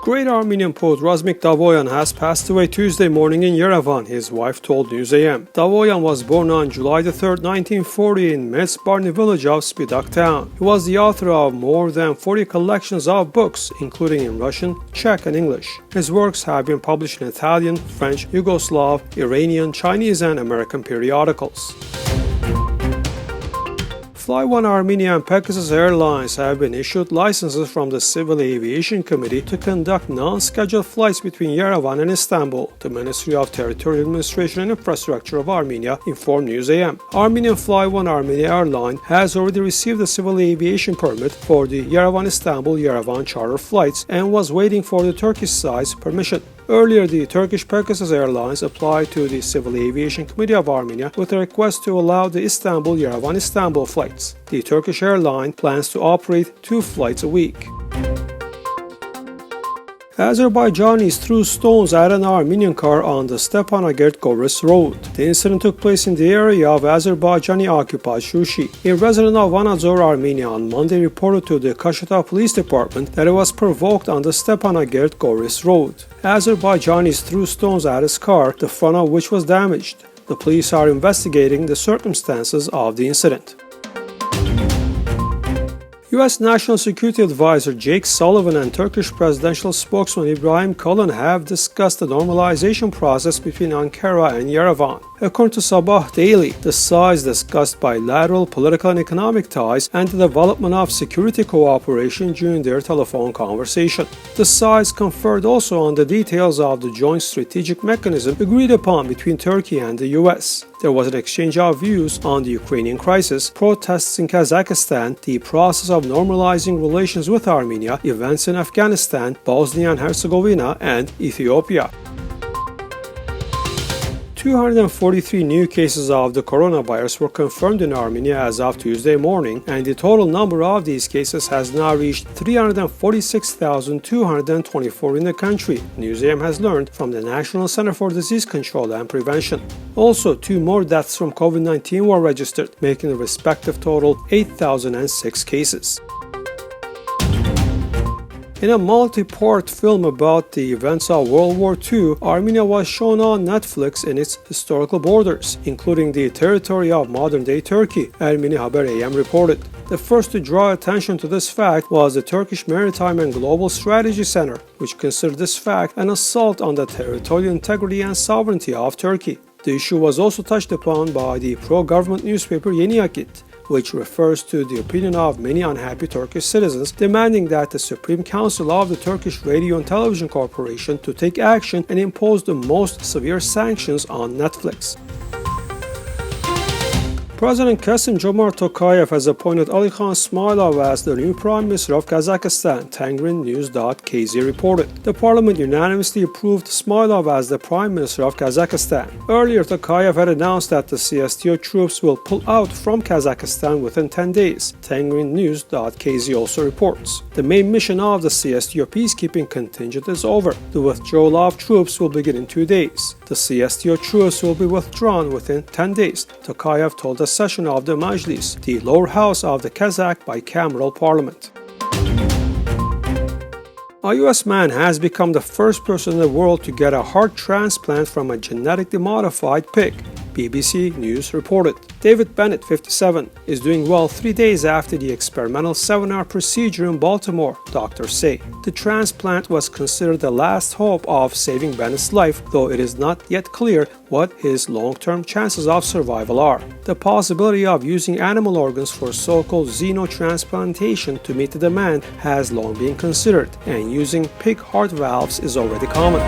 Great Armenian poet Razmik Davoyan has passed away Tuesday morning in Yerevan, his wife told NEWS.am. Davoyan was born on July 3, 1940 in Mets-Barni village of Spidak town. He was the author of more than 40 collections of books, including in Russian, Czech, and English. His works have been published in Italian, French, Yugoslav, Iranian, Chinese, and American periodicals. Fly1 Armenia and Pegasus Airlines have been issued licenses from the Civil Aviation Committee to conduct non-scheduled flights between Yerevan and Istanbul, the Ministry of Territorial Administration and Infrastructure of Armenia informed NEWS.am. Armenian Fly1 Armenia Airline has already received a civil aviation permit for the Yerevan-Istanbul-Yerevan charter flights and was waiting for the Turkish side's permission. Earlier, the Turkish Pegasus Airlines applied to the Civil Aviation Committee of Armenia with a request to allow the Istanbul-Yerevan-Istanbul flights. The Turkish airline plans to operate 2 flights a week. Azerbaijanis threw stones at an Armenian car on the Stepanakert-Goris road. The incident took place in the area of Azerbaijani-occupied Shushi. A resident of Vanadzor, Armenia, on Monday reported to the Kashata Police Department that it was provoked on the Stepanakert-Goris road. Azerbaijanis threw stones at his car, the front of which was damaged. The police are investigating the circumstances of the incident. U.S. National Security Advisor Jake Sullivan and Turkish presidential spokesman Ibrahim Kalin have discussed the normalization process between Ankara and Yerevan. According to Sabah Daily, the sides discussed bilateral political and economic ties and the development of security cooperation during their telephone conversation. The sides conferred also on the details of the joint strategic mechanism agreed upon between Turkey and the U.S. There was an exchange of views on the Ukrainian crisis, protests in Kazakhstan, the process of normalizing relations with Armenia, events in Afghanistan, Bosnia and Herzegovina, and Ethiopia. 243 new cases of the coronavirus were confirmed in Armenia as of Tuesday morning, and the total number of these cases has now reached 346,224 in the country, NEWS.am has learned from the National Center for Disease Control and Prevention. Also, 2 more deaths from COVID-19 were registered, making the respective total 8,006 cases. In a multi-part film about the events of World War II, Armenia was shown on Netflix in its historical borders, including the territory of modern-day Turkey, Ermeni Haber AM reported. The first to draw attention to this fact was the Turkish Maritime and Global Strategy Center, which considered this fact an assault on the territorial integrity and sovereignty of Turkey. The issue was also touched upon by the pro-government newspaper Yeni Akit, which refers to the opinion of many unhappy Turkish citizens demanding that the Supreme Council of the Turkish Radio and Television Corporation to take action and impose the most severe sanctions on Netflix. President Kassym-Jomart has appointed Alikhan Ismailov as the new Prime Minister of Kazakhstan, Tengrin News.kz reported. The parliament unanimously approved Ismailov as the Prime Minister of Kazakhstan. Earlier, Tokayev had announced that the CSTO troops will pull out from Kazakhstan within 10 days, Tengrin News.kz also reports. The main mission of the CSTO peacekeeping contingent is over. The withdrawal of troops will begin in 2 days. The CSTO troops will be withdrawn within 10 days, Tokayev told the session of the Majlis, the lower house of the Kazakh bicameral parliament. A U.S. man has become the first person in the world to get a heart transplant from a genetically modified pig, BBC News reported. David Bennett, 57, is doing well 3 days after the experimental 7-hour procedure in Baltimore, doctors say. The transplant was considered the last hope of saving Bennett's life, though it is not yet clear what his long-term chances of survival are. The possibility of using animal organs for so-called xenotransplantation to meet the demand has long been considered, and using pig heart valves is already common.